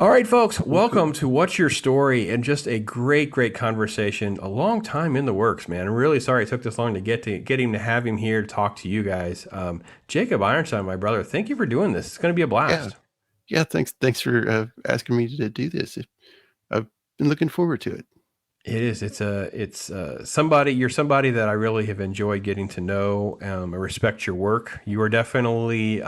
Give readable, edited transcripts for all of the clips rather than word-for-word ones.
All right, folks, Cool, cool. welcome to What's Your Story and just a great conversation. A long time in the works, man. I'm really sorry it took this long to get him to have him here to talk to you guys. Jacob Ironside, my brother, thank you for doing this. It's going to be a Yeah, blast. yeah. Thanks for asking me to do this. I've been looking forward to it. It is. It's somebody. You're somebody that I really have enjoyed getting to know. I respect your work. You are definitely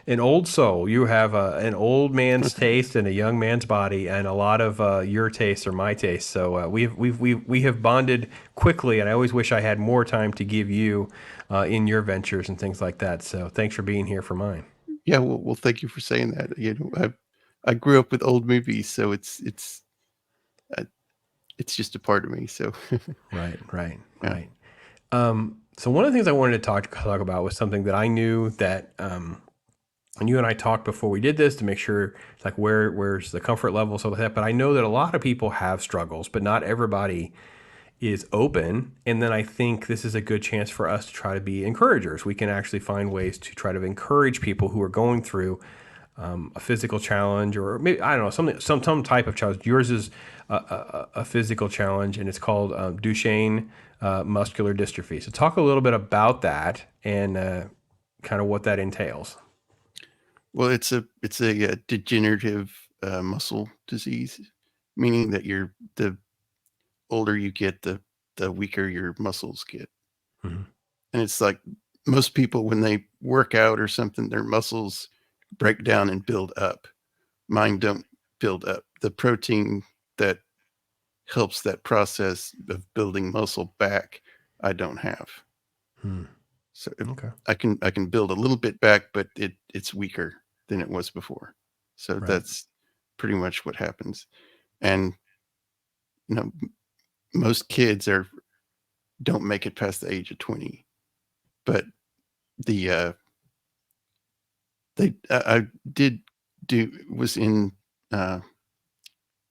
an old soul. You have an old man's taste and a young man's body, and a lot of your tastes are my tastes. So we have bonded quickly, and I always wish I had more time to give you in your ventures and things like that. So thanks for being here for mine. Yeah, well, thank you for saying that. I grew up with old movies, so uh, it's just a part of me. So Right, yeah, right. So one of the things I wanted to talk about was something that I knew that and you and I talked before we did this to make sure like where's the comfort level, stuff like that. But I know that a lot of people have struggles, but not everybody is open. And then I think this is a good chance for us to try to be encouragers. We can actually find ways to try to encourage people who are going through a physical challenge or maybe, I don't know, some type of challenge. Yours is a physical challenge and it's called Duchenne muscular dystrophy. So talk a little bit about that and kind of what that entails. well, it's a degenerative muscle disease, meaning that the older you get, the weaker your muscles get, Mhm. and it's like most people when they work out or something, their muscles break down and build up. Mine don't build up. The protein that helps that process of building muscle back, I don't have. Hmm. So Okay. I can build a little bit back, but it's weaker than it was before. So Right. that's pretty much what happens. And you know, most kids are don't make it past the age of 20. But the I did do was in uh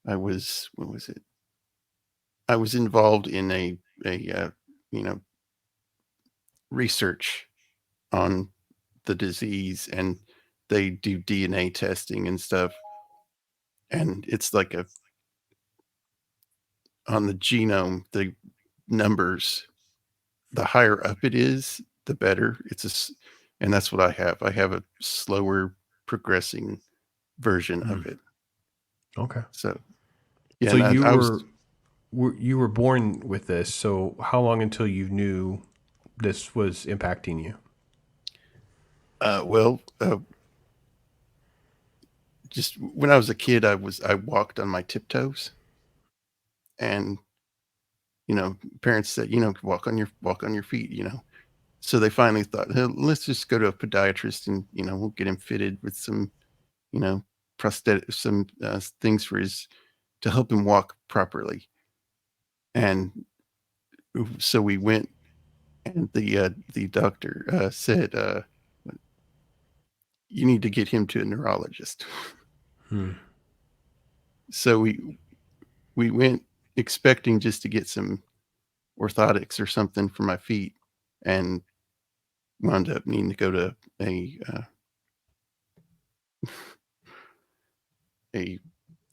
I was what was it? I was involved in a you know research on the disease, and they do DNA testing and stuff, and it's like a on the genome, the numbers, the higher up it is, the better. And that's what I have. I have a slower progressing version Hmm. of it. Okay. So yeah, So and you I was were born with this. So how long until you knew this was impacting you? well, just when I was a kid, I walked on my tiptoes, and parents said, walk on your feet, So they finally thought, "Hey, let's just go to a podiatrist and, we'll get him fitted with some, you know, prosthetic some, things for his to help him walk properly." And so we went, and the doctor, said, "You need to get him to a neurologist." Hmm. So we went expecting just to get some orthotics or something for my feet, and wound up needing to go to a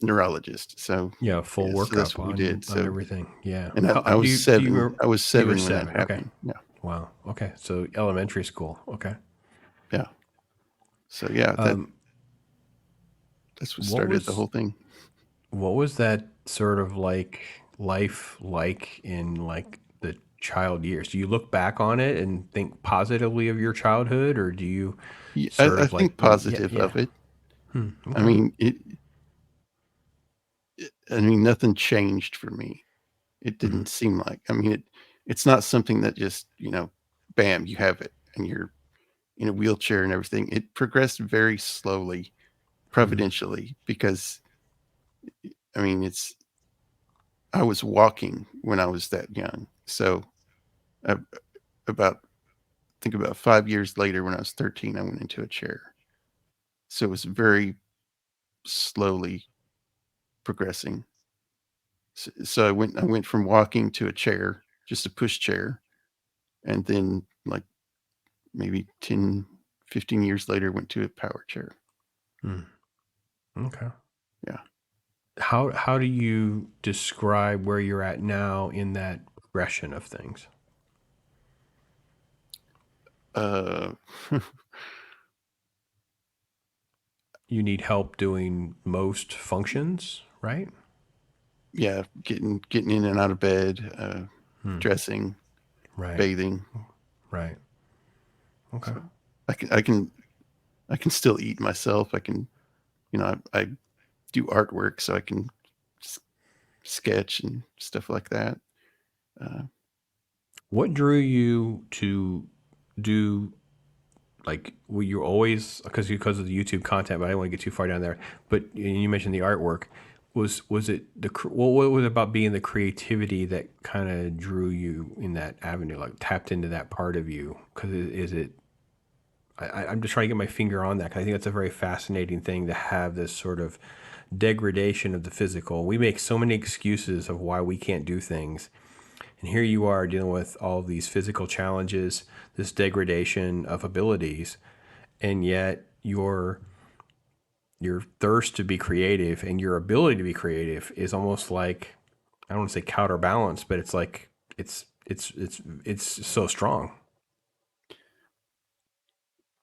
neurologist. So, Yeah, full yeah, so that's workup what we did. on So everything. Yeah. and How I do was you 7. I was you were 7 when that 7. Okay. happened. Yeah, Wow. Okay. So elementary school. Okay. yeah. So, yeah, Um, that's what what started the was whole thing. what was that sort of like life like in like the child years? Do you look back on it and think positively of your childhood, or do you Ye sort I of like think when yeah, positive yeah. of it. Hmm. I Okay. mean, I mean, nothing changed for me. It Hmm. didn't seem like. I mean, it's not something that just, bam, you have it, and you're in a wheelchair and everything. It progressed very slowly, Hmm. providentially, because, I mean, I was walking when I was that young. So, uh, about think about 5 years later, when I was 13, I went into a chair. So it was very slowly progressing. So I went from walking to a chair, just a push chair, and then, like, maybe 10, 15 years later, went to a power chair. Hmm. Okay. Yeah. How do you describe where you're at now in that progression of things? Uh, You need help doing most functions, right? yeah, getting in and out of bed, Hmm. dressing, Right. bathing. Right. Okay. So I can still eat myself. I can, I do artwork, so I can s- sketch and stuff like that. Uh, What drew you to do like were you always because of the YouTube content, but I don't want to get too far down there. But you mentioned the artwork. Was it what was it about being the creativity that kind of drew you in that avenue, like tapped into that part of you? Because is it? I'm just trying to get my finger on that. 'Cause I think that's a very fascinating thing to have this sort of degradation of the physical. We make so many excuses of why we can't do things, and here you are dealing with all these physical challenges, this degradation of abilities, and yet your thirst to be creative and your ability to be creative is almost like I don't want to say counterbalance, but it's like it's so strong.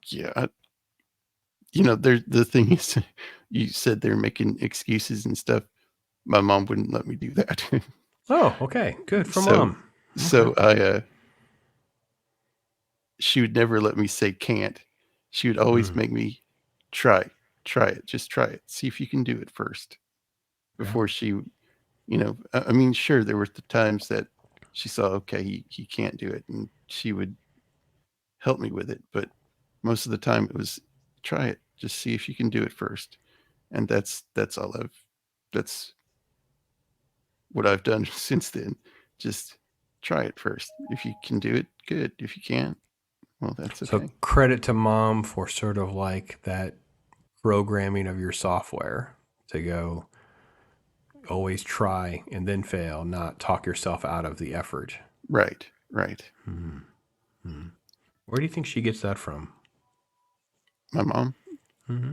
yeah, there's the thing is, you said they're making excuses and stuff. My mom wouldn't let me do that. Oh, okay, good for so mom. Okay. so she would never let me say can't. She would always Mm, make me try, try it, just try it. See if you can do it first yeah. before she, I mean, sure, there were the times that she saw, okay, he can't do it, and she would help me with it. But most of the time, it was try it, just see if you can do it first. And that's all that's what I've done since then. Just try it first. If you can do it, good. If you can't, well, that's So okay. credit to mom for sort of like that programming of your software to go always try and then fail, not talk yourself out of the effort. Right, right. Hmm. Hmm. Where do you think she gets that from? My mom, Hmm.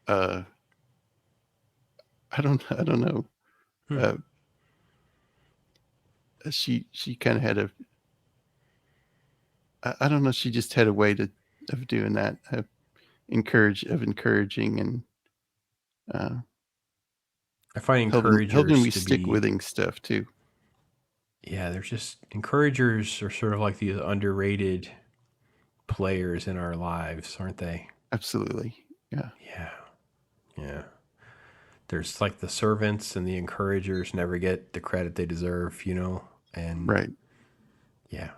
uh, I don't know. Hmm. Uh, she kind of had I don't know. She just had a way of doing that, encouraging and uh, I find helping encouragers me to stick be, withing stuff too. yeah, they're just encouragers are sort of like the underrated players in our lives, aren't they? Absolutely. Yeah. Yeah. Yeah. There's like the servants and the encouragers never get the credit they deserve, you know? And Right. yeah.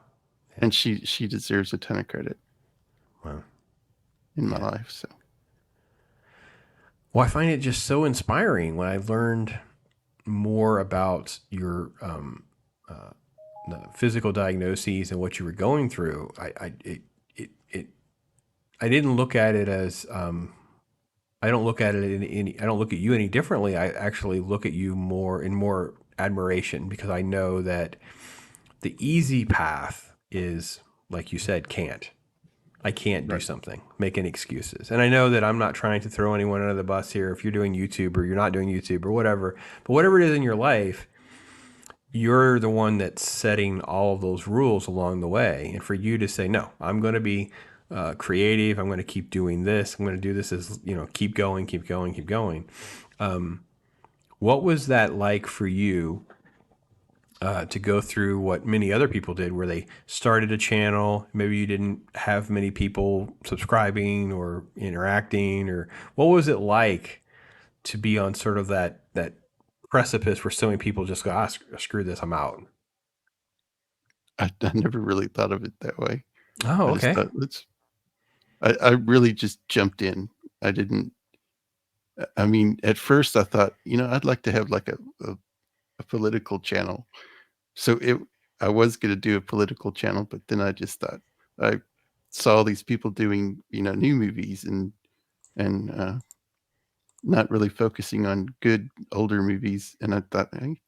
Yeah. And she deserves a ton of credit Well, in my yeah. life. So Well, I find it just so inspiring when I learned more about your the physical diagnoses and what you were going through. It I didn't look at it as I don't look at it in any. I don't look at you any differently. I actually look at you more in more admiration because I know that the easy path is like you said, can't. I can't do right. something, making excuses. And I know that I'm not trying to throw anyone under the bus here if you're doing YouTube or you're not doing YouTube or whatever. But whatever it is in your life, you're the one that's setting all of those rules along the way. And for you to say, no, I'm going to be creative. I'm going to keep doing this. I'm going to do this as, keep going, keep going, keep going. What was that like for you to go through what many other people did, where they started a channel? Maybe you didn't have many people subscribing or interacting, or what was it like to be on sort of that precipice where so many people just go, screw this, I'm out. I never really thought of it that way. Oh, I just okay. thought I really just jumped in. I didn't. I mean, at first I thought, I'd like to have like a political channel. So I was going to do a political channel, but then I just thought I saw these people doing, new movies and not really focusing on good older movies. And I thought, hey,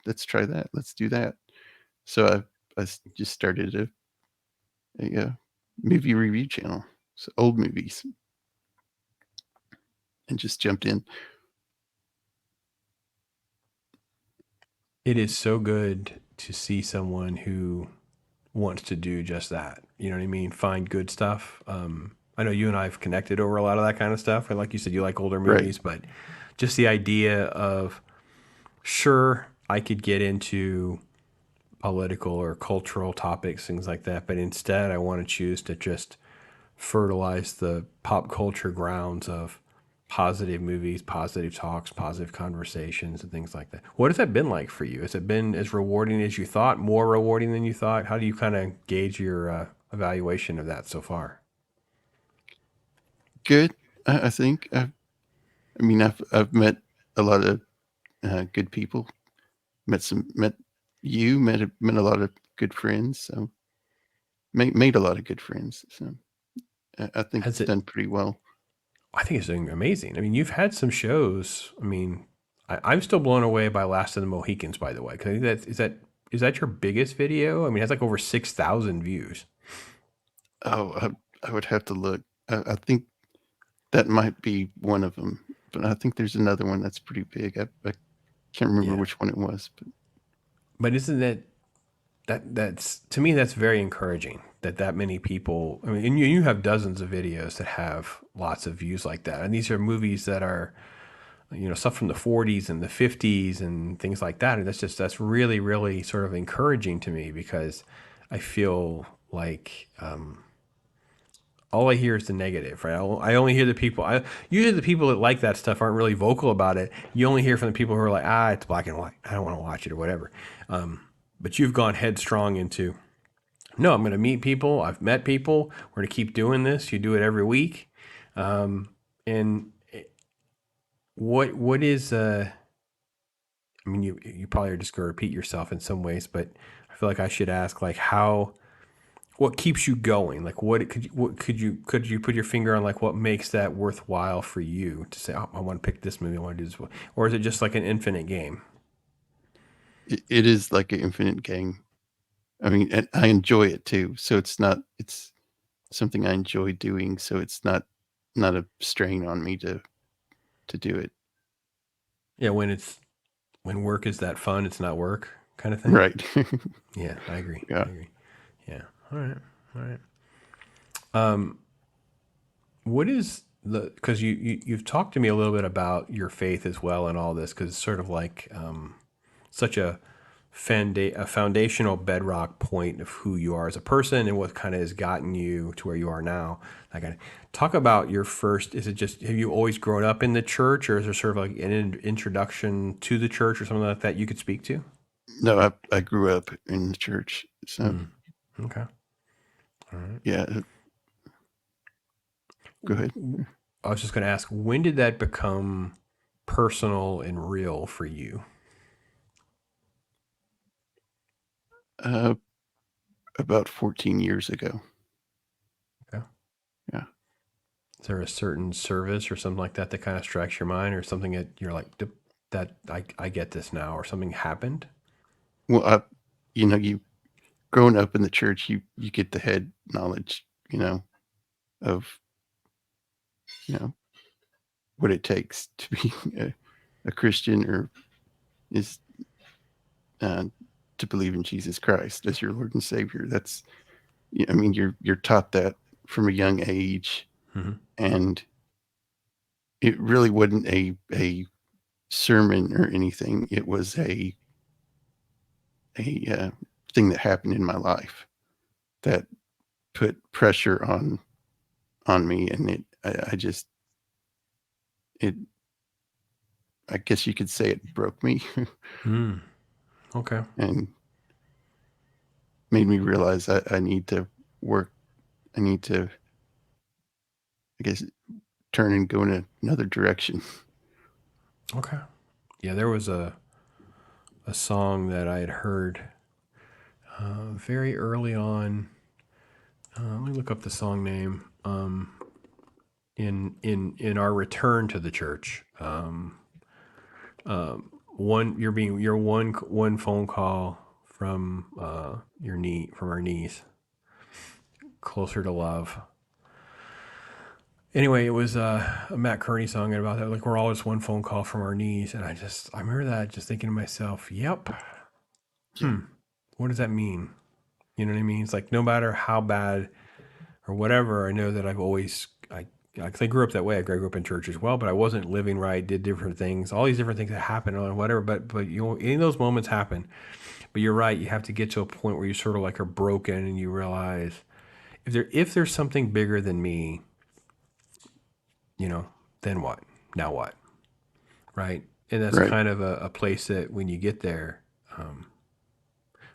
let's try that. Let's do that. So just started a movie review channel, so old movies, and just jumped in. it is so good to see someone who wants to do just that. You know what I mean? Find good stuff. I know you and I have connected over a lot of that kind of stuff. And like you said, you like older Right. movies, but just the idea of, sure, I could get into political or cultural topics, things like that, but instead I want to choose to just fertilize the pop culture grounds of positive movies, positive talks, positive conversations, and things like that. What has that been like for you? Has it been as rewarding as you thought, more rewarding than you thought? How do you kind of gauge your evaluation of that so far? Good. I think. I mean, I've met a lot of good people. Met you. Met a lot of good friends. So made a lot of good friends. So I think Has it's it? done pretty well. I think it's doing amazing. I mean, you've had some shows. I mean, I'm still blown away by Last of the Mohicans, by the way. Because I think that is that your biggest video? I mean, it has like over 6,000 views. Oh, I would have to look. I think that might be one of them, but I think there's another one that's pretty big. I can't remember Yeah, which one it was, but but isn't that's to me that's very encouraging that many people. I mean, and you have dozens of videos that have lots of views like that, and these are movies that are stuff from the 40s and the 50s and things like that, and that's really really sort of encouraging to me because I feel like all I hear is the negative, right? I only hear the people. Usually the people that like that stuff aren't really vocal about it. You only hear from the people who are like, it's black and white. I don't want to watch it or whatever. But you've gone headstrong into, no, I'm going to meet people. I've met people. We're going to keep doing this. You do it every week. And what is I mean, you probably are just going to repeat yourself in some ways, but I feel like I should ask like how what keeps you going? Like what could you put your finger on like what makes that worthwhile for you to say, oh, I want to pick this movie, I want to do this, or is it just like an infinite game? it is like an infinite game. I mean, and I enjoy it too. So it's something I enjoy doing. So it's not a strain on me to do it. Yeah, when work is that fun, it's not work kind of thing. Right. Yeah, I agree. Yeah. I agree. Yeah. All right. All right. Um, what is the because you've talked to me a little bit about your faith as well and all this because it's sort of like such a foundational bedrock point of who you are as a person and what kind of has gotten you to where you are now. Like, talk about your first. Is it just have you always grown up in the church, or is there sort of like an introduction to the church or something like that you could speak to? No, I grew up in the church. So Hmm. Okay. All right. yeah, go ahead. I was just going to ask, when did that become personal and real for you? Uh, about 14 years ago. Okay. Yeah. Is there a certain service or something like that that kind of strikes your mind, or something that you're like, that I get this now, or something happened? Well, you growing up in the church, you get the head knowledge, of you know what it takes to be a Christian or is uh, to believe in Jesus Christ as your Lord and Savior. That's I mean you're taught that from a young age, Hmm. and it really wasn't a sermon or anything. It was a thing that happened in my life that put pressure on me, and I just it I guess you could say it broke me Mm. Okay. and made me realize I need to work. I need to, I guess, turn and go in another direction. Okay. Yeah, there was a song that I had heard very early on. Let me look up the song name. In our return to the church, you're one phone call from from our knees closer to love. Anyway, it was a Matt Kearney song about that. Like we're all just one phone call from our knees, and I remember that just thinking to myself, "Yep, Yeah. what does that mean?" You know what I mean? It's like no matter how bad or whatever, I know that I've always because I grew up that way. I grew up in church as well, but I wasn't living right. Did different things, all these different things that happen or whatever. But you know, any of those moments happen. But you're right. You have to get to a point where you sort of like are broken, and you realize if there's something bigger than me, you know, then what? Now what? Right? And that's Right. kind of a place that when you get there,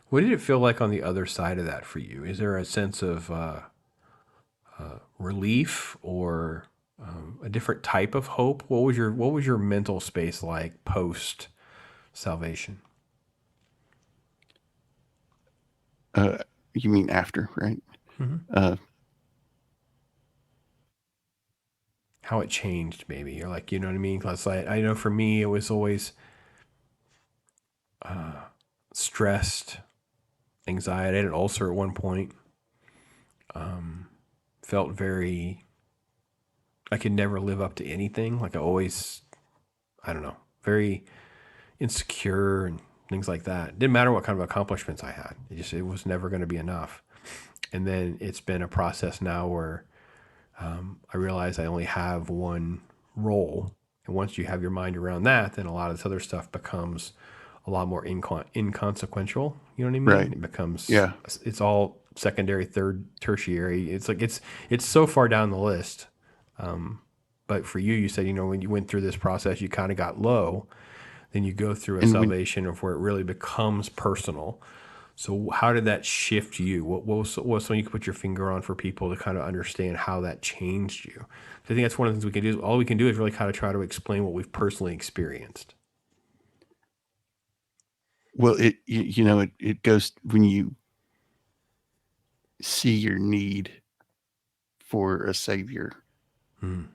what did it feel like on the other side of that for you? Is there a sense of relief or a different type of hope? What was your mental space like post salvation? You mean after, right? Mm-hmm. Uh, How it changed, maybe, or like you know what I mean? Because I know for me it was always stressed, anxiety. I had an ulcer at one point. Felt very. I could never live up to anything. Like I always, I don't know, very insecure and things like that. It didn't matter what kind of accomplishments I had. It was never going to be enough. And then it's been a process now where I realize I only have one role. And once you have your mind around that, then a lot of this other stuff becomes a lot more inconsequential. You know what I mean? right. It becomes, Yeah. it's all secondary, third, tertiary. It's like, it's so far down the list. But for you, you said, when you went through this process, you kind of got low. Then you go through a And when salvation of where it really becomes personal. So how did that shift you? What was something you could put your finger on for people to kind of understand how that changed you? 'Cause I think that's one of the things we can do. All we can do is really kind of try to explain what we've personally experienced. well, it goes when you see your need for a savior. Mm,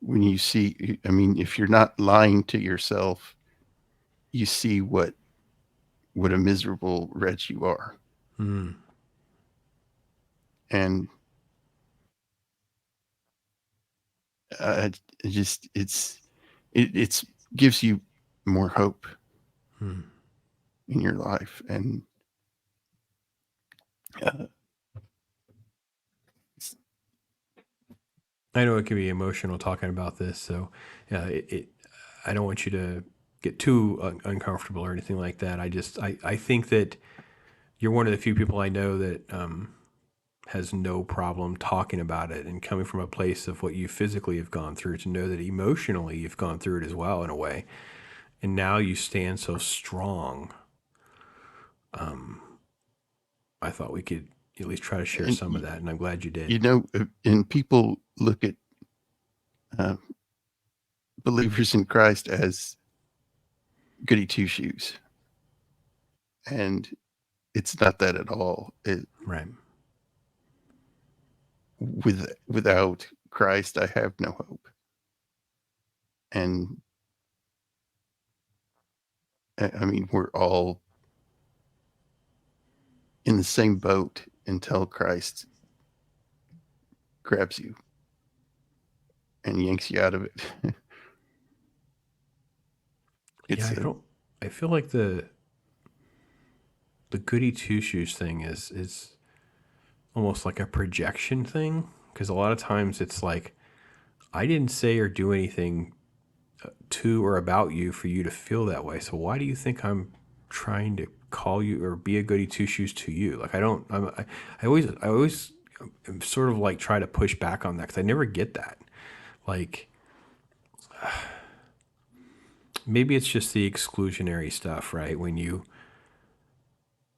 When you see, I mean, if you're not lying to yourself, you see what a miserable wretch you are, mm. and it just it's gives you more hope in your life, and uh, I know it can be emotional talking about this, so I don't want you to get too uncomfortable or anything like that. I think that you're one of the few people I know that has no problem talking about it and coming from a place of what you physically have gone through to know that emotionally you've gone through it as well in a way. And now you stand so strong. I thought we could at least try to share and some of that, and I'm glad you did. and people look at uh, believers in Christ as goody two shoes, and it's not that at all. Right. Without Christ, I have no hope, and I mean we're all in the same boat until Christ grabs you and yanks you out of it. Yeah, It's I a feel I feel like the goody two shoes thing is almost like a projection thing because a lot of times it's like I didn't say or do anything to or about you for you to feel that way. So why do you think I'm trying to call you or be a goody two shoes to you? Like I don't. I always sort of like try to push back on that because I never get that. Like maybe it's just the exclusionary stuff, right? When you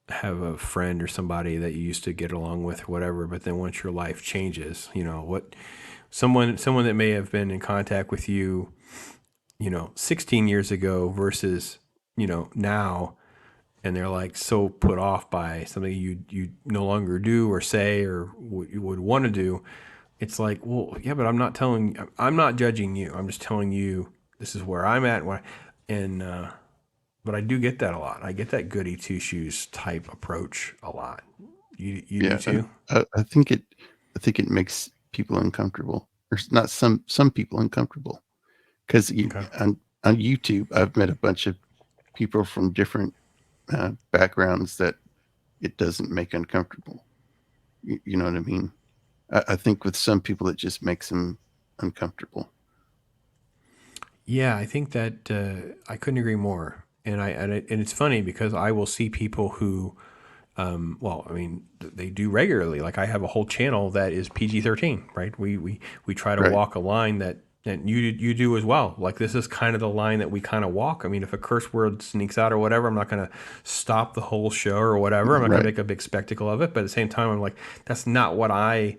have a friend or somebody that you used to get along with or whatever, but then once your life changes, what someone that may have been in contact with you 16 years ago versus now, and they're like so put off by something you no longer do or say or what you would want to do. It's like, well, yeah, but I'm not judging you. I'm just telling you this is where I'm at. And but I do get that a lot. I get that goody two shoes type approach a lot. You do yeah. too. I think it makes people uncomfortable. or not some people uncomfortable. Because Okay. on YouTube, I've met a bunch of people from different backgrounds that it doesn't make uncomfortable. You know what I mean? I think with some people, it just makes them uncomfortable. Yeah, I think that I couldn't agree more. And it's funny because I will see people who, well, I mean, they do regularly. Like I have a whole channel that is PG-13, right? We try to Right. walk a line that you do as well. Like this is kind of the line that we kind of walk. I mean, if a curse word sneaks out or whatever, I'm not going to stop the whole show or whatever. I'm not going to Right. make a big spectacle of it. But at the same time, I'm like, that's not what I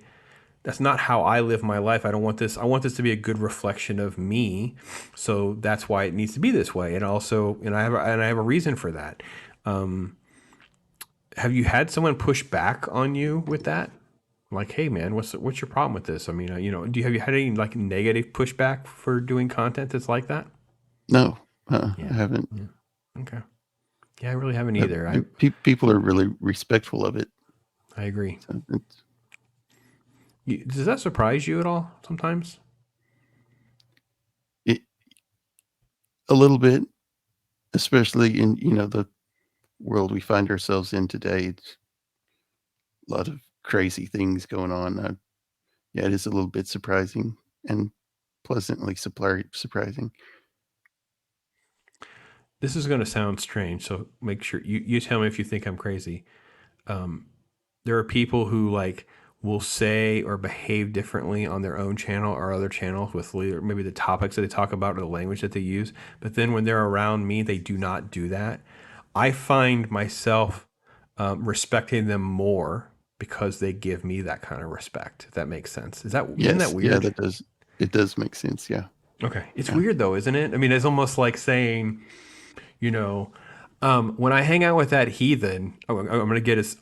that's not how I live my life. I don't want this. I want this to be a good reflection of me. So that's why it needs to be this way. And also, and I have a reason for that. Um, have you had someone push back on you with that? Like, hey man, what's your problem with this? I mean, have you had any like negative pushback for doing content that's like that? No, I Yeah. haven't. Yeah. Okay. Yeah, I really haven't either. People are really respectful of it. I agree. So Does that surprise you at all sometimes? it a little bit, especially in the world we find ourselves in today. It's a lot of crazy things going on. Yeah, it is a little bit surprising and pleasantly surprising. This is going to sound strange, so make sure you tell me if you think I'm crazy. Um, there are people who like will say or behave differently on their own channel or other channels with maybe the topics that they talk about or the language that they use. But then when they're around me, they do not do that. I find myself respecting them more because they give me that kind of respect. If that makes sense. Isn't that Yes, yeah, weird? that does it does make sense. Yeah, Okay, it's yeah. weird though, isn't it? I mean, it's almost like saying, you know, when I hang out with that heathen, I'm gonna get as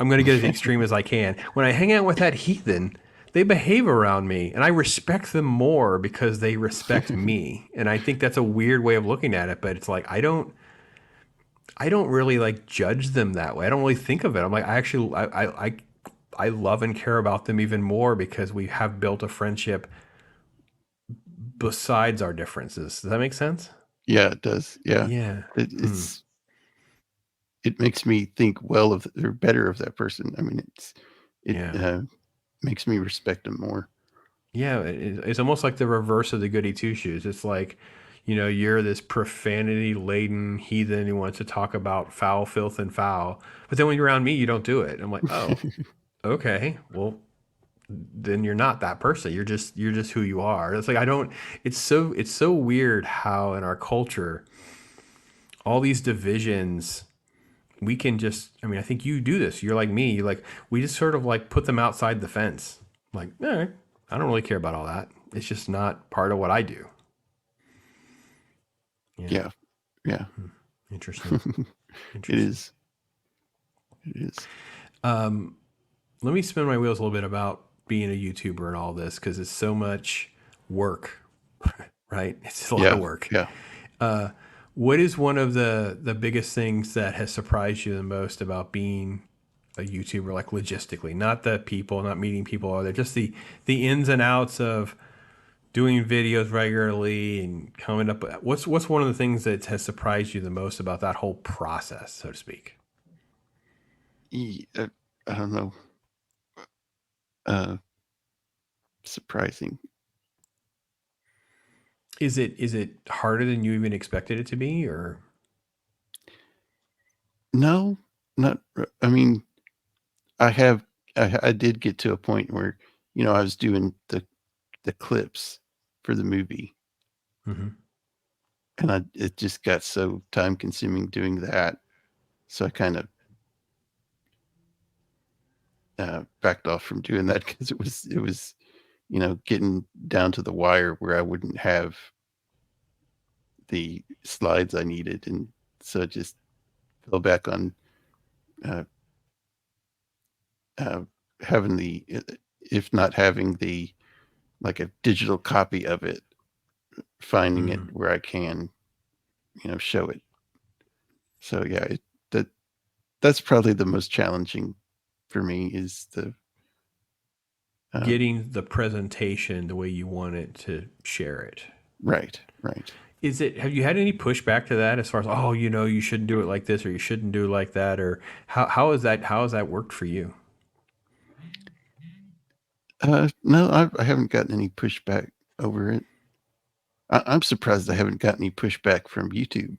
extreme as I can. When I hang out with that heathen, they behave around me, and I respect them more because they respect me. And I think that's a weird way of looking at it, but it's like I don't really like judge them that way. I don't really think of it. I'm like I love and care about them even more because we have built a friendship besides our differences. Does that make sense? Yeah, it does. Yeah. Yeah. It Hmm. it's it makes me think well of or better of that person. I mean, it Yeah. makes me respect them more. Yeah, it's almost like the reverse of the goody two shoes. It's like, you're this profanity laden heathen who wants to talk about foul, filth, and foul. But then when you're around me, you don't do it. I'm like, oh, okay. Well, then you're not that person. You're just who you are. It's like I don't. It's so weird how in our culture all these divisions we can just. I mean, I think you do this. You're like me. You like we just sort of like put them outside the fence. Like, all right, I don't really care about all that. It's just not part of what I do. Yeah. Yeah, yeah. Interesting. It Interesting. is. It is. Um, Let me spin my wheels a little bit about being a YouTuber and all this because it's so much work, right? It's just a lot of Yeah, work. yeah. Uh, what is one of the biggest things that has surprised you the most about being a YouTuber, like logistically, not the people, not meeting people, or just the ins and outs of doing videos regularly and coming up. What's one of the things that has surprised you the most about that whole process, so to speak? I don't know. Uh, Surprising. Is it harder than you even expected it to be, or No, not. I mean, I have. I did get to a point where I was doing the clips for the movie, mm-hmm. and it just got so time consuming doing that. So I kind of backed off from doing that because it was getting down to the wire where I wouldn't have the slides I needed, and so I just fell back on uh, uh, having if not having the like a digital copy of it, finding it Mm. where I can show it. So yeah, that's probably the most challenging for me is getting the presentation the way you want it to share it. Right, right. Is it? Have you had any pushback to that as far as you shouldn't do it like this or you shouldn't do it like that, or how has that worked for you? No, I haven't gotten any pushback over it. I'm surprised I haven't gotten any pushback from YouTube.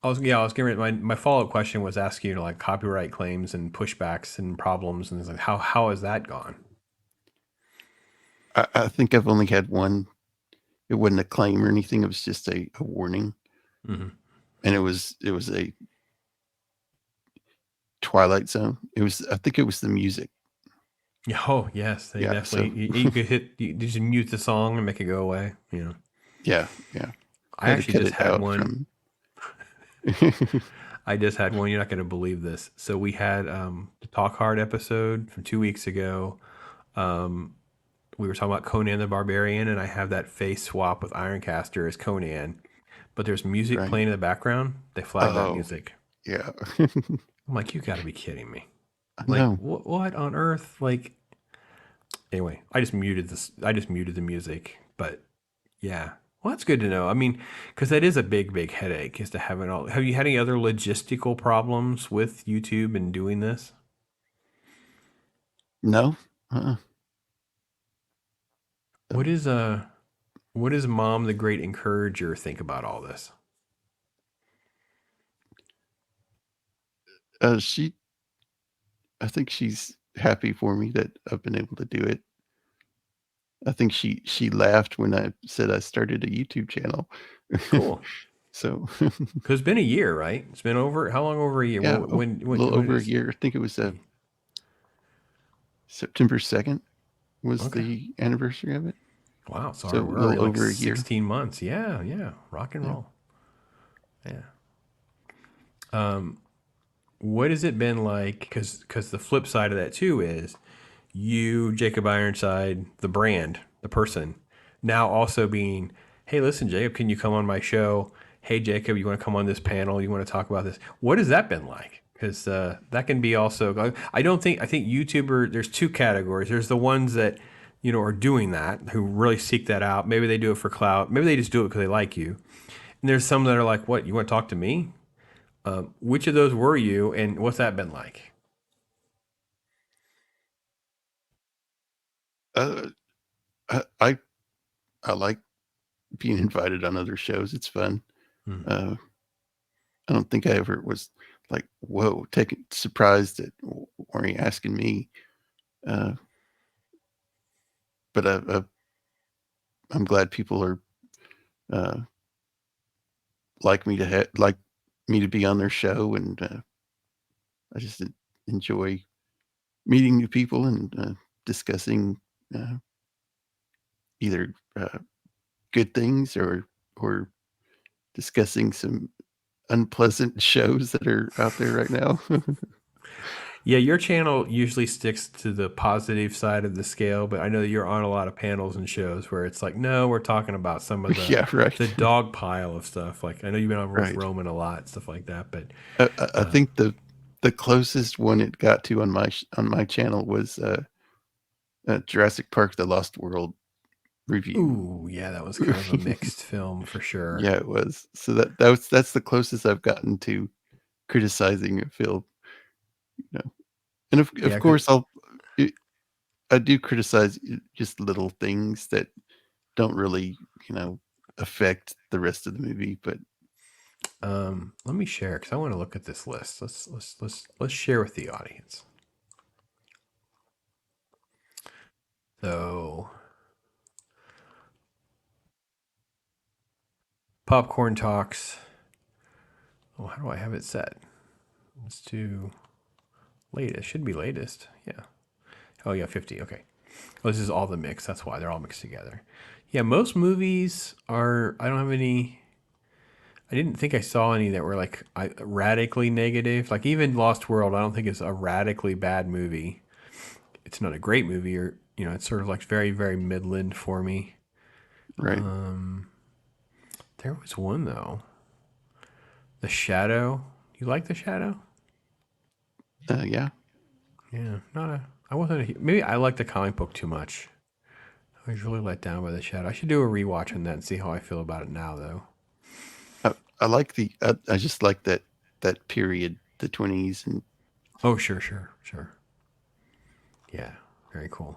I was getting my follow up question was asking you like copyright claims and pushbacks and problems and it's like how has that gone? I think I've only had one. It wasn't a claim or anything. It was just a warning, Hmm. and it was a Twilight Zone. I think it was the music. Yeah, oh yes, they Yeah. So definitely you could you just mute the song and make it go away. You know, yeah, yeah. I I had to actually cut just it had out one. from. I just had one. You're not going to believe this. So we had the Talk Hard episode from 2 weeks ago. Um, we were talking about Conan the Barbarian, and I have that face swap with Ironcaster as Conan, but there's music Right. playing in the background. They flagged that Oh, music. yeah. I'm like, you got to be kidding me! I Like, know. what on earth? Like, anyway, I just muted this. I just muted the music. But yeah, well, that's good to know. I mean, because that is a big headache is to have it all. Have you had any other logistical problems with YouTube and doing this? No. Uh-uh. What is what does Mom the Great Encourager think about all this? She I think she's happy for me that I've been able to do it. I think she laughed when I said I started a YouTube channel. Cool. So, Because it's been a year, right? It's been over how long over a year? yeah, a little When over a is year. I think it was, September 2nd was okay? the anniversary of it. Wow, So, sorry, a we're already little like over a year. 16 months. Yeah, yeah, rock and Yeah. roll. Yeah. What has it been like? Because the flip side of that too is you, Jacob Ironside, the brand, the person, now also being, hey, listen, Jacob, can you come on my show? Hey, Jacob, you want to come on this panel? You want to talk about this? What has that been like? Because that can be also. I don't think I think YouTuber. There's two categories. There's the ones that are doing that, who really seek that out. Maybe they do it for clout. Maybe they just do it because they like you. And there's some that are like, what? You want to talk to me? Which of those were you, and what's that been like? Uh, I I like being invited on other shows. It's fun. Hmm. Uh, I don't think I ever was like, "Whoa," taken surprised at, "W Why are you asking me?" Uh, but I'm glad people are, uh, like me to be on their show, and, I just enjoy meeting new people and, discussing, uh, either, good things or discussing some unpleasant shows that are out there right now. Yeah, your channel usually sticks to the positive side of the scale, but I know that you're on a lot of panels and shows where it's like, no, we're talking about some of Yeah, the right, dog pile of stuff. Like I know you've been on with right. Roman a lot, stuff like that. But I um, think the closest one it got to on my channel was, Jurassic Park: The Lost World review. ooh, yeah, that was kind of a mixed film for sure. Yeah, it was. So that's the closest I've gotten to criticizing a film, you know? And of Yeah, 'cause, course, I I do criticize, just little things that don't really, you know, affect the rest of the movie, but let me share because I want to look at this list. Let's share with the audience. So popcorn talks. Oh, how do I have it set? Let's do latest. Should be latest. Yeah. Oh yeah, 50. Okay. Oh, this is all the mix. That's why they're all mixed together. Yeah, most movies are. I don't have any. I didn't think I saw any that were like radically negative. Like even Lost World, I don't think it's a radically bad movie. It's not a great movie, or it's sort of like very midland for me. right. Um, there was one though, The Shadow. You like The Shadow? Yeah. Yeah, not a. I wasn't a. Maybe I like the comic book too much. I was really let down by the shadow. I should do a rewatch on that and see how I feel about it now, though. I like I just like that period, the 20s, and Oh, sure, sure, sure. Yeah, very cool.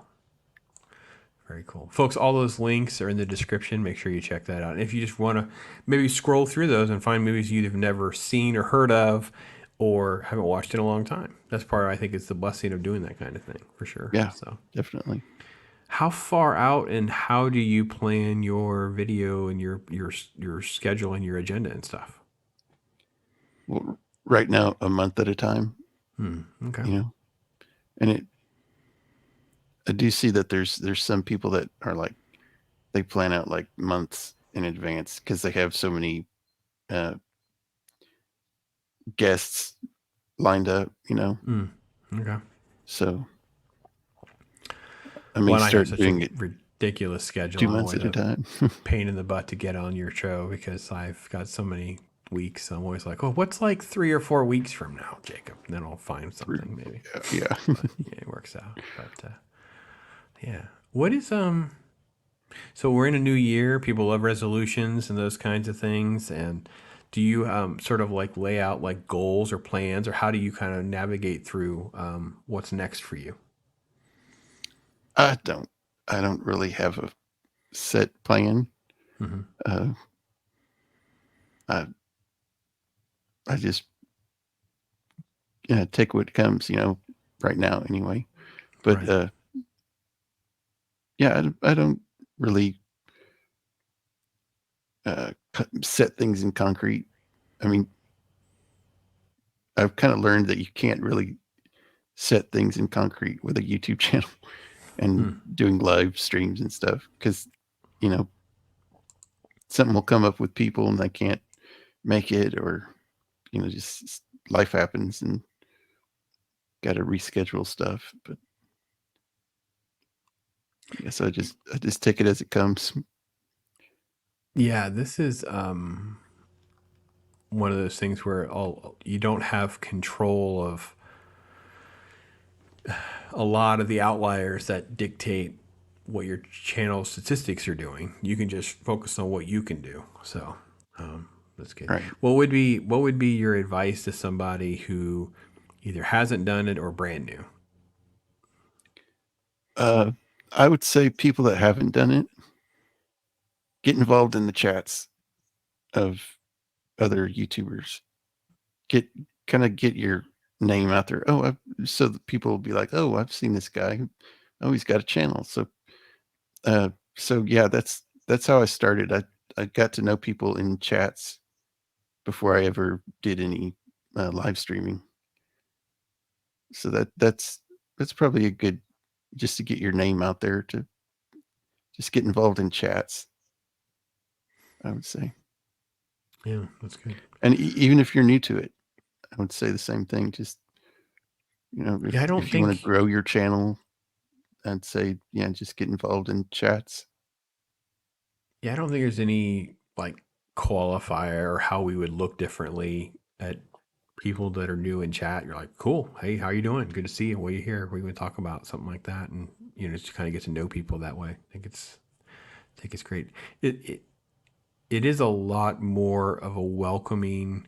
Very cool. Folks, all those links are in the description. Make sure you check that out. And if you just want to maybe scroll through those and find movies you've never seen or heard of or haven't watched in a long time, that's part, I think, it's the blessing of doing that kind of thing, for sure. yeah, So, definitely. how far out and how do you plan your video and your schedule and your agenda and stuff? Well, right now, a month at a time, Okay. you know, and I do see that there's some people that are like they plan out like months in advance because they have so many uh, guests lined up, Okay. So I may Well, and I have start such a doing it ridiculous schedule. 2 I'm months always at a a time. pain in the butt to get on your show because I've got so many weeks. I'm always like, oh, what's like 3 or 4 weeks from now, Jacob? And then I'll find Three- something maybe. yeah. But yeah, it works out. But yeah, what is So we're in a new year. People love resolutions and those kinds of things. And do you sort of like lay out like goals or plans, or how do you kind of navigate through what's next for you? I don't. I don't really have a set plan. Hmm. Uh, I I just take what comes, right now anyway. But Right. yeah, I don't really set things in concrete. I mean, I've kind of learned that you can't really set things in concrete with a YouTube channel and Hmm. doing live streams and stuff because you know something will come up with people and they can't make it, or just life happens and got to reschedule stuff. But I guess I just take it as it comes. Yeah, this is one of those things where you don't have control of a lot of the outliers that dictate what your channel statistics are doing. You can just focus on what you can do. So that's good. Right. What would be your advice to somebody who either hasn't done it or brand new? uh I would say people that haven't done it, get involved in the chats of other YouTubers. Get your name out there. So that people will be like, oh, I've seen this guy. Oh, he's got a channel. So yeah, that's how I started. I got to know people in chats before I ever did any live streaming. So that's probably a good, just to get your name out there, to just get involved in chats, I would say. Yeah, that's good. And even if you're new to it, I would say the same thing. Just Yeah, I don't if you want to think grow your channel, I'd say just get involved in chats. yeah, I don't think there's any like qualifier or how we would look differently at people that are new in chat. You're like, cool. Hey, how you doing? Good to see you. What are you here? What are you going to talk about? Something like that. And, just kind of get to know people that way. I think it's great. It is a lot more of a welcoming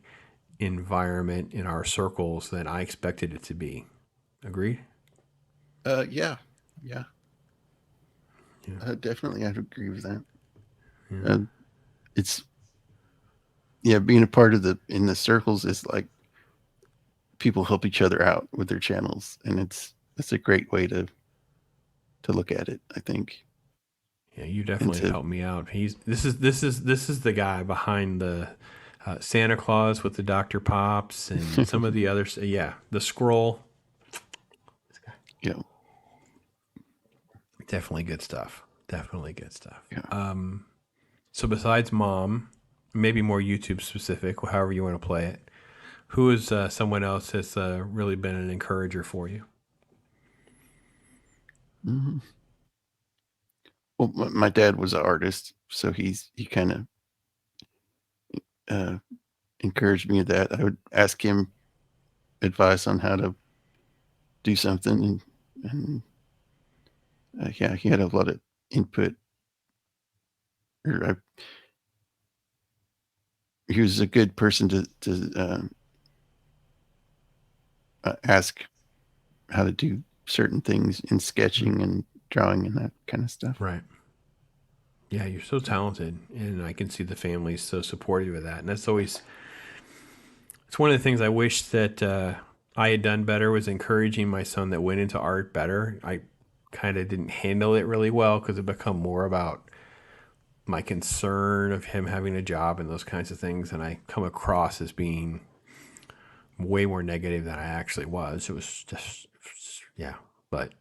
environment in our circles than I expected it to be. Agreed? Yeah, yeah, Yeah. definitely, I'd agree with that. Yeah. Uh, it's Yeah, being a part of the circles is like people help each other out with their channels, and it's a great way to look at it, I think. Yeah, you And definitely have to helped me out. This is the guy behind the Santa Claus with the Dr. Pops and some of the others. Yeah, the scroll. you know, Definitely good stuff. Definitely good stuff. yeah. So besides mom, maybe more YouTube specific, however you want to play it. Who is someone else has really been an encourager for you? Mhm. Well, my dad was an artist, so he kind of uh, encouraged me with that. I would ask him advice on how to do something, and yeah, he had a lot of input, or he was a good person to ask how to do certain things in sketching and drawing and that kind of stuff. Right. Yeah, you're so talented, and I can see the family's so supportive of that, and that's always it's one of the things I wish that I had done better was encouraging my son that went into art better. I kind of didn't handle it really well because it become more about my concern of him having a job and those kinds of things, and I come across as being way more negative than I actually was. It was just, yeah, but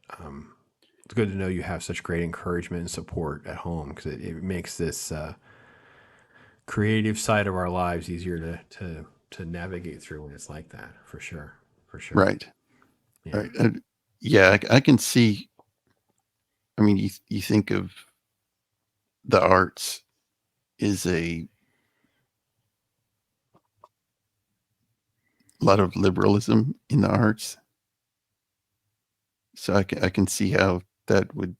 it's good to know you have such great encouragement and support at home because it makes this creative side of our lives easier to navigate through when it's like that, for sure, for sure. Right. Yeah. Right. Yeah, I can see. I mean, you think of the arts is a lot of liberalism in the arts, so I can see how that would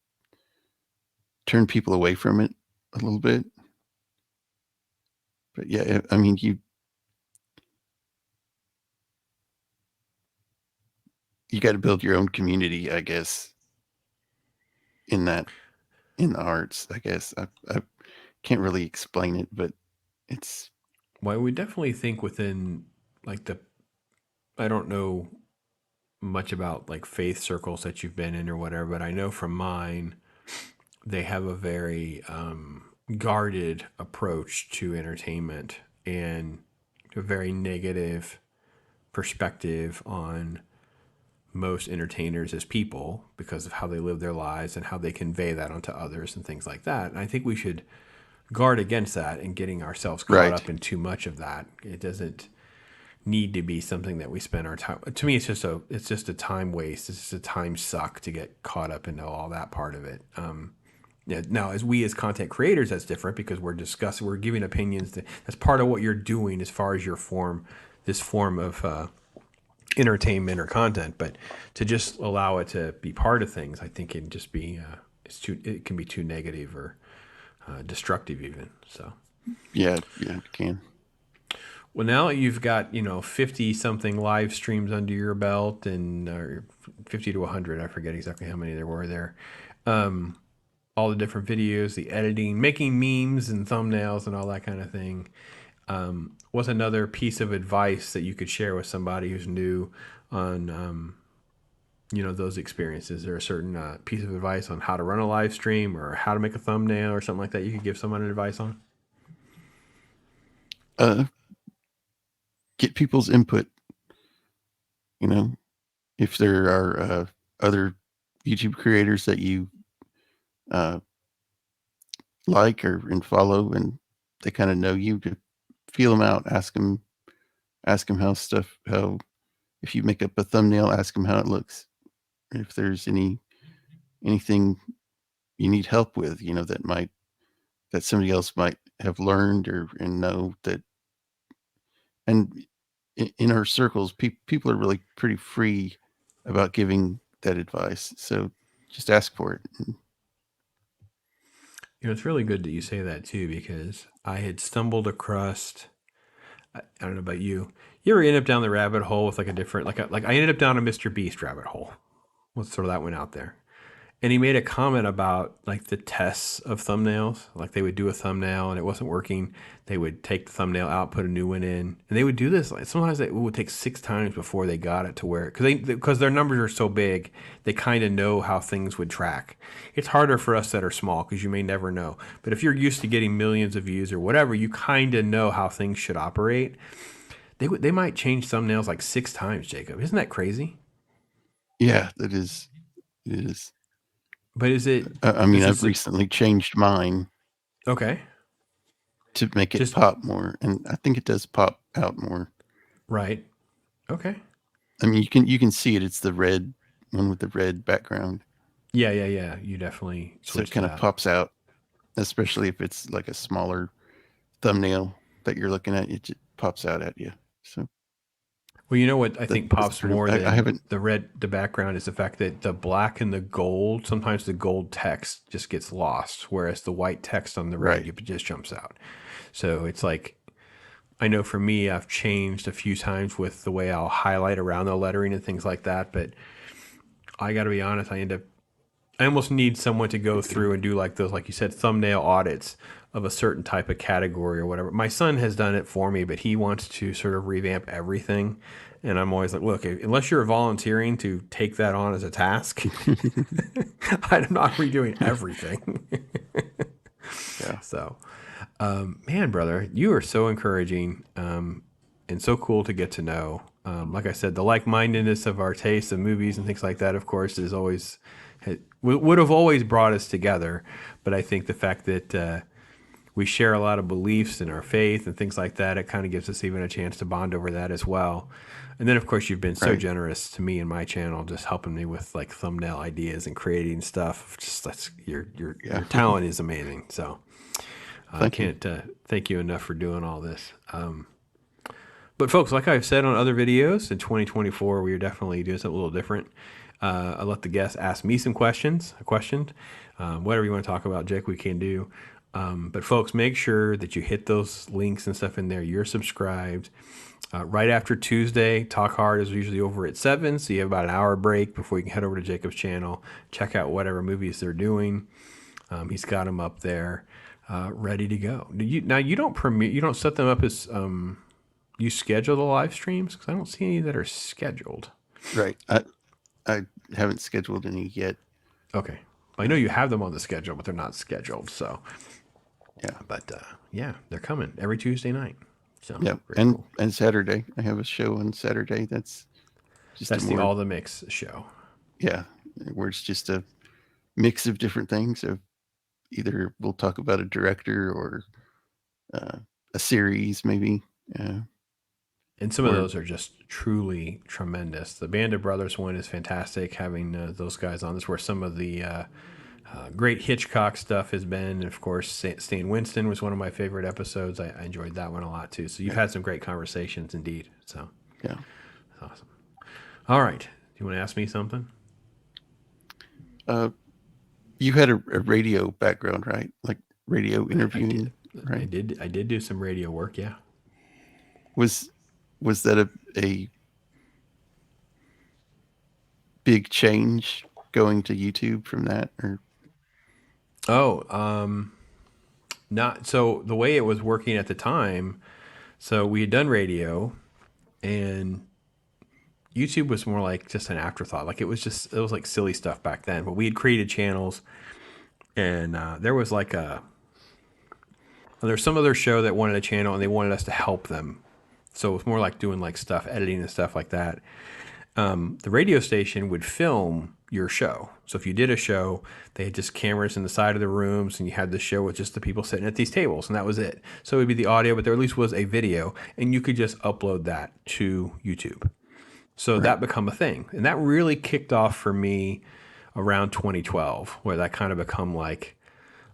turn people away from it a little bit. But yeah, I mean, you got to build your own community, I guess, in that in the arts. I guess I can't really explain it, but it's Well, we definitely think within like I don't know much about like faith circles that you've been in or whatever, but I know from mine, they have a very guarded approach to entertainment and a very negative perspective on most entertainers as people because of how they live their lives and how they convey that onto others and things like that. And I think we should guard against that and getting ourselves caught right. up in too much of that. It doesn't need to be something that we spend our time. To me, it's just a time waste. It's just a time suck to get caught up into all that part of it. Yeah, now, as content creators, that's different because we're giving opinions. That's part of what you're doing as far as this form of entertainment or content. But to just allow it to be part of things, I think it can just be it can be too negative or destructive even. So. Yeah, yeah, it can. Well, now you've got 50 something live streams under your belt, and 50 to 100. I forget exactly how many there were there. All the different videos, the editing, making memes and thumbnails, and all that kind of thing. What's another piece of advice that you could share with somebody who's new on those experiences? Is there a certain piece of advice on how to run a live stream or how to make a thumbnail or something like that you could give someone advice on? Uh, get people's input. You know, if there are other YouTube creators that you uh, like or and follow, and they kind of know you, to feel them out. Ask them how if you make up a thumbnail, ask them how it looks. If there's anything you need help with, that somebody else might have learned or and know that. And in our circles, people are really pretty free about giving that advice. So just ask for it. It's really good that you say that too, because I had stumbled across. I don't know about you. You ever end up down the rabbit hole with like a different, like I ended up down a Mr. Beast rabbit hole. Let's throw that one out there. And he made a comment about like the tests of thumbnails. Like they would do a thumbnail and it wasn't working. They would take the thumbnail out, put a new one in, and they would do this. Like sometimes it would take 6 times before they got it to where because their numbers are so big, they kind of know how things would track. It's harder for us that are small because you may never know. But if you're used to getting millions of views or whatever, you kind of know how things should operate. They might change thumbnails like 6 times, Jacob. Isn't that crazy? Yeah, that is. It is. But is it I mean, is I've this a, recently changed mine okay? to make it Just pop more, and I think it does pop out more. right. Okay. I mean, you can see it. It's the red one with the red background, Yeah, yeah, yeah. You definitely so it switched it kind of up. pops out, especially if it's like a smaller thumbnail that you're looking at. It just pops out at you. So Well, you know what I think the pops sort of more I than haven't the background is the fact that the black and the gold, sometimes the gold text just gets lost, whereas the white text on the red, right. it just jumps out. So it's like, I know for me, I've changed a few times with the way I'll highlight around the lettering and things like that. But I got to be honest, I almost need someone to go through and do like those, like you said, thumbnail audits of a certain type of category or whatever. My son has done it for me, but he wants to sort of revamp everything. And I'm always like, look, unless you're volunteering to take that on as a task, I'm not redoing everything. Yeah. So, man, brother, you are so encouraging and so cool to get to know. Like I said, the like-mindedness of our tastes of movies and things like that, of course, is always would have always brought us together. But I think the fact that we share a lot of beliefs in our faith and things like that, it kind of gives us even a chance to bond over that as well. And then, of course, you've been so Right. generous to me and my channel, just helping me with like thumbnail ideas and creating stuff. Just that's your Yeah. talent is amazing. So I Thank you. can't thank you enough for doing all this. But folks, like I've said on other videos, in 2024, we are definitely doing something a little different. I let the guests ask me some questions, whatever you want to talk about, Jake, we can do. But folks, make sure that you hit those links and stuff in there. You're subscribed. Right after Tuesday, Talk Hard is usually over at 7, so you have about an hour break before you can head over to Jacob's channel, check out whatever movies they're doing. He's got them up there, ready to go. Now you don't premiere, you don't set them up as you schedule the live streams because I don't see any that are scheduled. Right. I haven't scheduled any yet. Okay, I know you have them on the schedule, but they're not scheduled. So, Yeah. but yeah, they're coming every Tuesday night. So Yeah. very cool. And Saturday. I have a show on Saturday that's just a That's the more All the Mix show. yeah, where it's just a mix of different things. Of either we'll talk about a director or a series, maybe. And some of Or those are just truly tremendous. The Band of Brothers one is fantastic. Having those guys on this, where some of the great Hitchcock stuff has been. And of course, Stan Winston was one of my favorite episodes. I enjoyed that one a lot too. So you've had some great conversations indeed. So yeah, that's awesome. All right. Do you want to ask me something? you had a radio background, right? Like radio interviewing, I right? did. I did do some radio work. Yeah. Was was that a big change going to YouTube from that? Or Oh, not so. The way it was working at the time, so we had done radio, and YouTube was more like just an afterthought. Like it was like silly stuff back then. But we had created channels, and there's some other show that wanted a channel, and they wanted us to help them. So it was more like doing like stuff, editing and stuff like that. The radio station would film your show. So if you did a show, they had just cameras in the side of the rooms, and you had the show with just the people sitting at these tables, and that was it. So it would be the audio, but there at least was a video, and you could just upload that to YouTube. So that become a thing. And that really kicked off for me around 2012, where that kind of become like,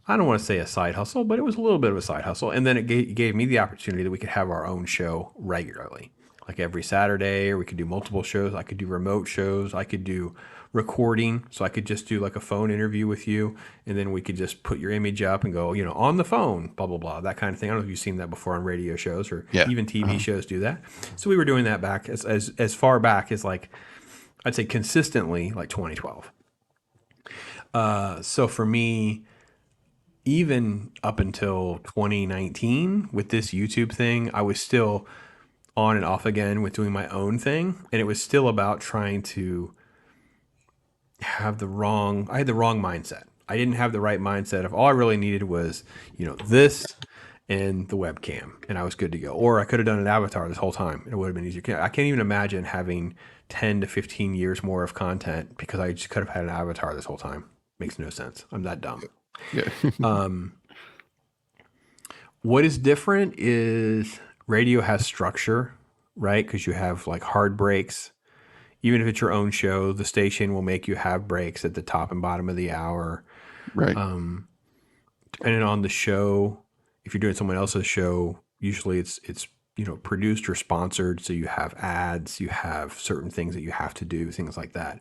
I don't want to say a side hustle, but it was a little bit of a side hustle. And then it gave me the opportunity that we could have our own show regularly, like every Saturday, or we could do multiple shows. I could do remote shows. I could do recording. So I could just do like a phone interview with you, and then we could just put your image up and go, on the phone, blah, blah, blah, that kind of thing. I don't know if you've seen that before on radio shows or yeah, even TV shows do that. So we were doing that back as far back as like, I'd say consistently like 2012. So for me, even up until 2019 with this YouTube thing, I was still on and off again with doing my own thing. And it was still about trying to I had the wrong mindset. I didn't have the right mindset of all I really needed was, this and the webcam, and I was good to go. Or I could have done an avatar this whole time. It would have been easier. I can't even imagine having 10 to 15 years more of content because I just could have had an avatar this whole time. Makes no sense. I'm that dumb. yeah, What is different is radio has structure, right? Because you have like hard breaks. Even if it's your own show, the station will make you have breaks at the top and bottom of the hour. right, Depending on the show, if you're doing someone else's show, usually it's produced or sponsored. So you have ads, you have certain things that you have to do, things like that.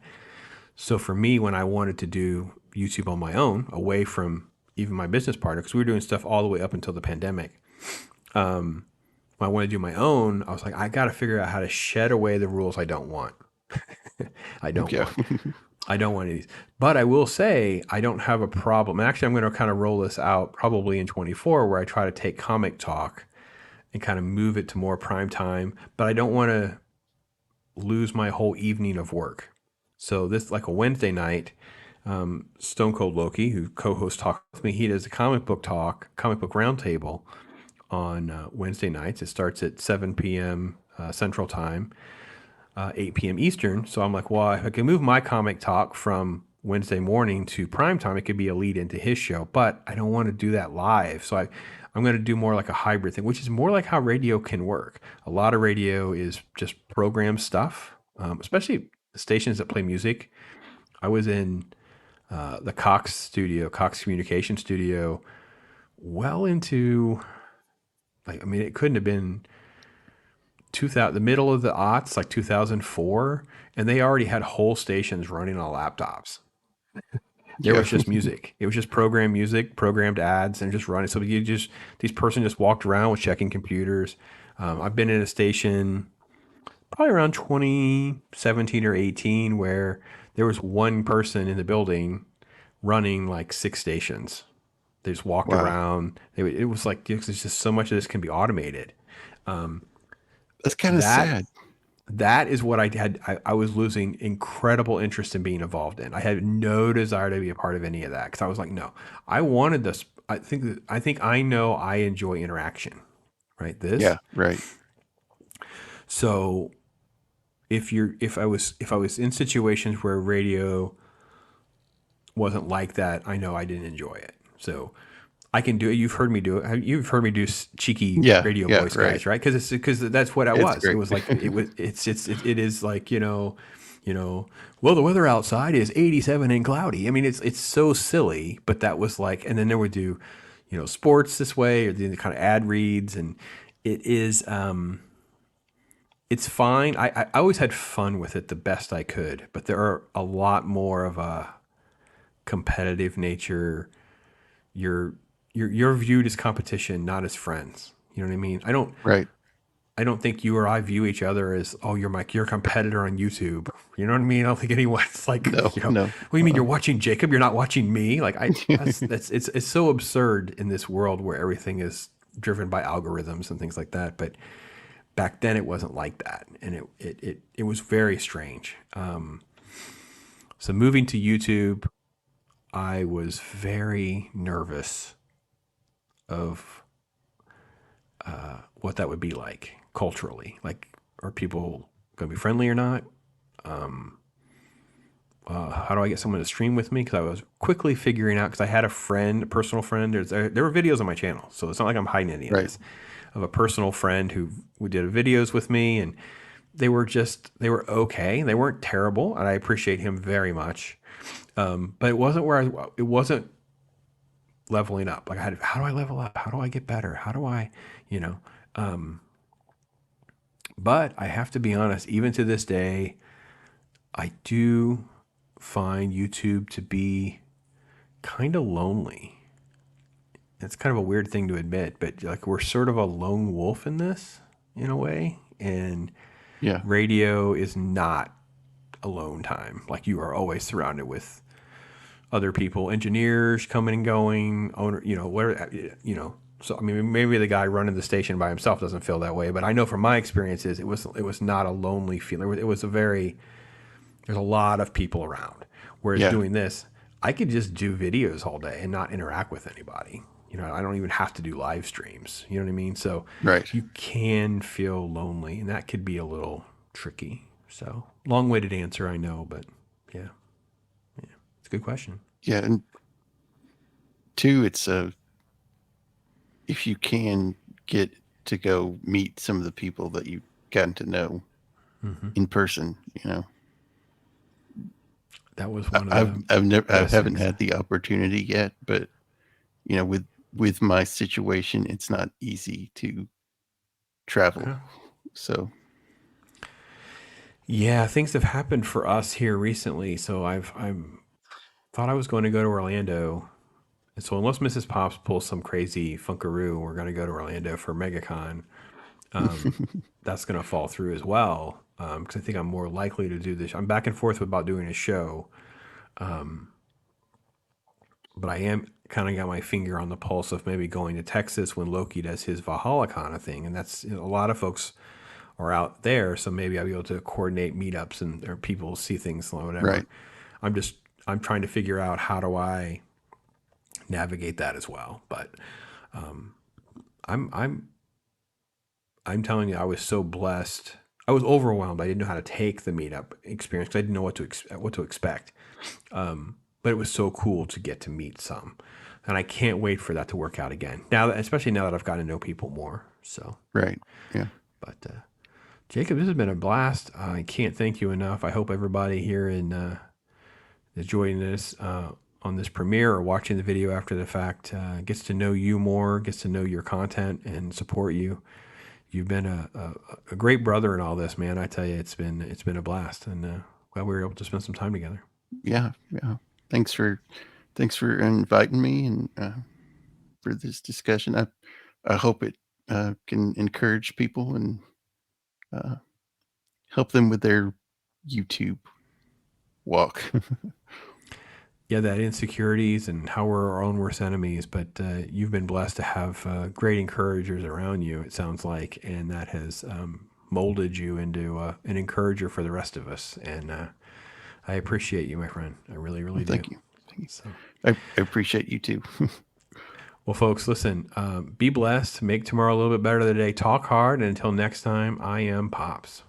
So for me, when I wanted to do YouTube on my own, away from even my business partner, because we were doing stuff all the way up until the pandemic, when I wanted to do my own, I was like, I got to figure out how to shed away the rules I don't want. I don't Yeah. want. I don't want any of these. But I will say I don't have a problem. And actually, I'm going to kind of roll this out probably in 24, where I try to take comic talk and kind of move it to more prime time. But I don't want to lose my whole evening of work. So this, like a Wednesday night, Stone Cold Loki, who co-hosts Talk with me, he does a comic book roundtable on Wednesday nights. It starts at 7 p.m. Central Time, 8 p.m. Eastern. So I'm like, well, if I can move my comic talk from Wednesday morning to prime time, it could be a lead into his show, but I don't want to do that live. So I'm going to do more like a hybrid thing, which is more like how radio can work. A lot of radio is just program stuff, especially stations that play music. I was in the Cox Communication Studio, well into, like, I mean, it couldn't have been 2000, the middle of the aughts, like 2004, and they already had whole stations running on laptops. There Yeah. was just music. It was just programmed music, programmed ads, and just running. So these person just walked around with checking computers. I've been in a station probably around 2017 or 18 where there was one person in the building running like 6 stations. They just walked Wow. around. It was like, there's just so much of this can be automated. That's kind of That sad. that is what I had. I was losing incredible interest in being involved in. I had no desire to be a part of any of that because I was like, no, I wanted this. I think I know I enjoy interaction, right? This. Yeah. Right. So if I was in situations where radio wasn't like that, I know I didn't enjoy it. So I can do it. You've heard me do it. You've heard me do cheeky Yeah. radio Yeah. voice Right. guys, right? Because that's what I It's was. It great. was like it is like well, the weather outside is 87 and cloudy. I mean, it's so silly, but that was like, and then there would do sports this way or the kind of ad reads, and it is it's fine. I always had fun with it the best I could, but there are a lot more of a competitive nature. You're you're viewed as competition, not as friends. You know what I mean? Right. I don't think you or I view each other as, oh, you're a competitor on YouTube. You know what I mean? I don't think anyone's like, No. No. what do you mean you're watching Jacob? You're not watching me? Like that's it's so absurd in this world where everything is driven by algorithms and things like that. But back then it wasn't like that, and it was very strange. So moving to YouTube, I was very nervous of what that would be like culturally. Like, are people going to be friendly or not? How do I get someone to stream with me? Because I was quickly figuring out, because I had a personal friend. There were videos on my channel, so it's not like I'm hiding any of Right. this. Of a personal friend who did videos with me, and they were okay. They weren't terrible, and I appreciate him very much. But it wasn't it wasn't leveling up. Like, how do I level up? How do I get better? How do I, you know? But I have to be honest, even to this day, I do find YouTube to be kind of lonely. It's kind of a weird thing to admit, but like we're sort of a lone wolf in this in a way. And Yeah. radio is not alone time. Like, you are always surrounded with other people, engineers coming and going, owner, where, So I mean, maybe the guy running the station by himself doesn't feel that way, but I know from my experiences, it was not a lonely feeling. It was there's a lot of people around. Whereas Yeah. doing this, I could just do videos all day and not interact with anybody. I don't even have to do live streams. You know what I mean? So Right. you can feel lonely, and that could be a little tricky. So long-winded answer, I know, but yeah, it's a good question. Yeah. And two, it's if you can get to go meet some of the people that you've gotten to know in person, That was one of I haven't things. had the opportunity yet, but with my situation, it's not easy to travel. Okay. So Yeah, things have happened for us here recently. So I'm thought I was going to go to Orlando. And so unless Mrs. Pops pulls some crazy funkaroo, we're going to go to Orlando for MegaCon. That's going to fall through as well. Because I think I'm more likely to do this. I'm back and forth about doing a show, but I am kind of got my finger on the pulse of maybe going to Texas when Loki does his Valhalla kind of thing. And that's, a lot of folks are out there. So maybe I'll be able to coordinate meetups and or people see things or whatever. right, I'm just, I'm trying to figure out how do I navigate that as well. But I'm, I'm, I'm telling you, I was so blessed. I was overwhelmed. I didn't know how to take the meetup experience because I didn't know what to expect. But it was so cool to get to meet some, and I can't wait for that to work out again. Now, especially now that I've gotten to know people more. So, right. Yeah. but Jacob, this has been a blast. I can't thank you enough. I hope everybody here in is joining this on this premiere or watching the video after the fact gets to know you more, gets to know your content, and support you. You've been a great brother in all this, man. I tell you, it's been a blast, and glad we were able to spend some time together. Yeah. Yeah. Thanks for inviting me and for this discussion. I hope it can encourage people and uh, help them with their YouTube walk. Yeah, that insecurities and how we're our own worst enemies, but you've been blessed to have great encouragers around you. It sounds like, and that has molded you into an encourager for the rest of us. And I appreciate you, my friend. I really, Well, really do. thank you. Thank you. So. I appreciate you too. Well, folks, listen, be blessed. Make tomorrow a little bit better today. Talk hard. And until next time, I am Pops.